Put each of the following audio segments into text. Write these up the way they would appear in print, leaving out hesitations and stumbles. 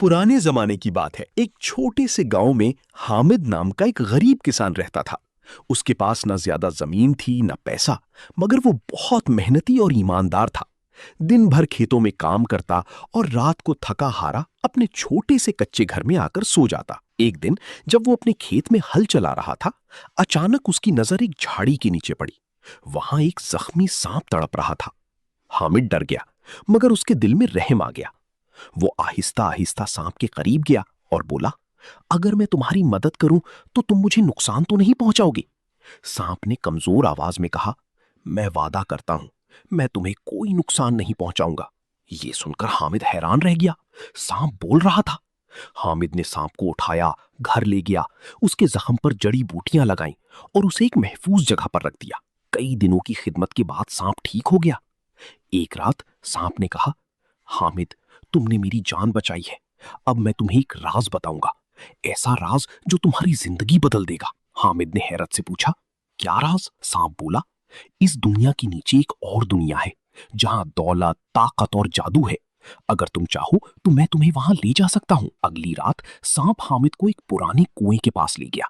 पुराने जमाने की बात है। एक छोटे से गांव में हामिद नाम का एक गरीब किसान रहता था। उसके पास ना ज्यादा जमीन थी ना पैसा, मगर वो बहुत मेहनती और ईमानदार था। दिन भर खेतों में काम करता और रात को थका हारा अपने छोटे से कच्चे घर में आकर सो जाता। एक दिन जब वो अपने खेत में हल चला रहा था, अचानक उसकी नजर एक झाड़ी के नीचे पड़ी। वहां एक जख्मी सांप तड़प रहा था। हामिद डर गया, मगर उसके दिल में रहम आ गया। वो आहिस्ता आहिस्ता सांप के करीब गया और बोला, अगर मैं तुम्हारी मदद करूं तो तुम मुझे नुकसान तो नहीं पहुंचाओगे? सांप ने कमजोर आवाज में कहा, मैं वादा करता हूं, मैं तुम्हें कोई नुकसान नहीं पहुंचाऊंगा। ये सुनकर हामिद हैरान रह गया। सांप बोल रहा था। हामिद ने सांप को उठाया, घर ले गया, उसके जख्म पर जड़ी बूटियां लगाईं और उसे एक महफूज जगह पर रख दिया। कई दिनों की खिदमत के बाद सांप ठीक हो गया। एक रात सांप ने कहा, हामिद, तुमने मेरी जान बचाई है। अब मैं तुम्हें एक राज बताऊंगा, ऐसा राज जो तुम्हारी जिंदगी बदल देगा। हामिद ने हैरत से पूछा, क्या राज? सांप बोला, इस दुनिया के नीचे एक और दुनिया है, जहां दौलत, ताकत और जादू है। अगर तुम चाहो तो मैं तुम्हें वहां ले जा सकता हूं। अगली रात सांप हामिद को एक पुराने कुएं के पास ले गया।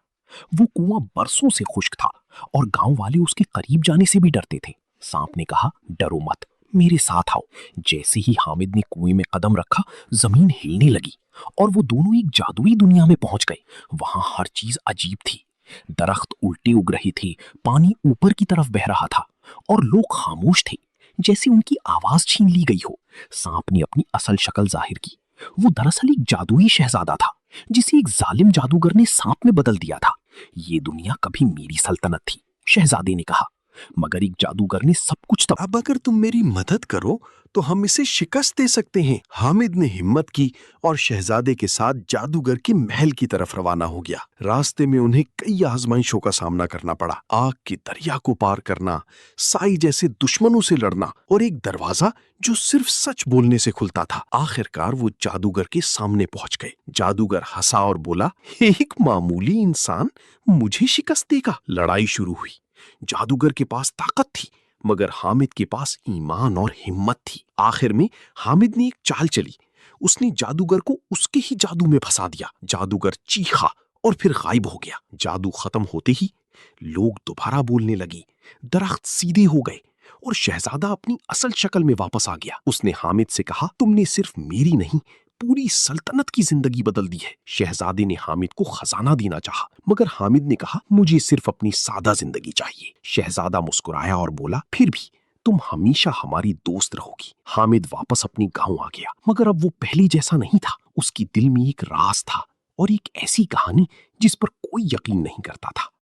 वो कुआं बरसों से खुश्क था और गांव वाले उसके करीब जाने से भी डरते थे। सांप ने कहा, डरो मत, मेरे साथ आओ। जैसे ही हामिद ने कुएं में कदम रखा, जमीन हिलने लगी और वो दोनों एक जादुई दुनिया में पहुंच गए। वहां हर चीज अजीब थी। दरख्त उल्टे उग रहे थे, पानी ऊपर की तरफ बह रहा था और लोग खामोश थे, जैसे उनकी आवाज छीन ली गई हो। सांप ने अपनी असल शक्ल जाहिर की। वो दरअसल एक जादुई शहजादा था, जिसे एक जालिम जादूगर ने सांप में बदल दिया था। ये दुनिया कभी मेरी सल्तनत थी, शहजादे ने कहा, मगर एक जादूगर ने सब कुछ अब अगर तुम मेरी मदद करो तो हम इसे शिकस्त दे सकते हैं। हामिद ने हिम्मत की और शहजादे के साथ जादूगर के महल की तरफ रवाना हो गया। रास्ते में उन्हें कई आजमाइशों का सामना करना पड़ा। आग की दरिया को पार करना, साई जैसे दुश्मनों से लड़ना और एक दरवाजा जो सिर्फ सच बोलने से खुलता था। आखिरकार वो जादूगर के सामने पहुंच गए। जादूगर हंसा और बोला, एक मामूली इंसान मुझे शिकस्त देगा? लड़ाई शुरू हुई। जादूगर के पास ताकत थी, मगर हामिद के पास ईमान और हिम्मत थी। आखिर में हामिद ने एक चाल चली। उसने जादूगर को उसके ही जादू में फंसा दिया। जादूगर चीखा और फिर गायब हो गया। जादू खत्म होते ही लोग दोबारा बोलने लगे, दरख्त सीधे हो गए और शहजादा अपनी असल शक्ल में वापस आ गया। उसने हामिद से कहा, तुमने सिर्फ मेरी नहीं, पूरी सल्तनत की जिंदगी बदल दी है। शहजादे ने हामिद को खजाना देना चाहा, मगर हामिद ने कहा, मुझे सिर्फ अपनी सादा जिंदगी चाहिए। शहजादा मुस्कुराया और बोला, फिर भी तुम हमेशा हमारी दोस्त रहोगी। हामिद वापस अपनी गांव आ गया, मगर अब वो पहले जैसा नहीं था। उसकी दिल में एक राज था और एक ऐसी कहानी जिस पर कोई यकीन नहीं करता था।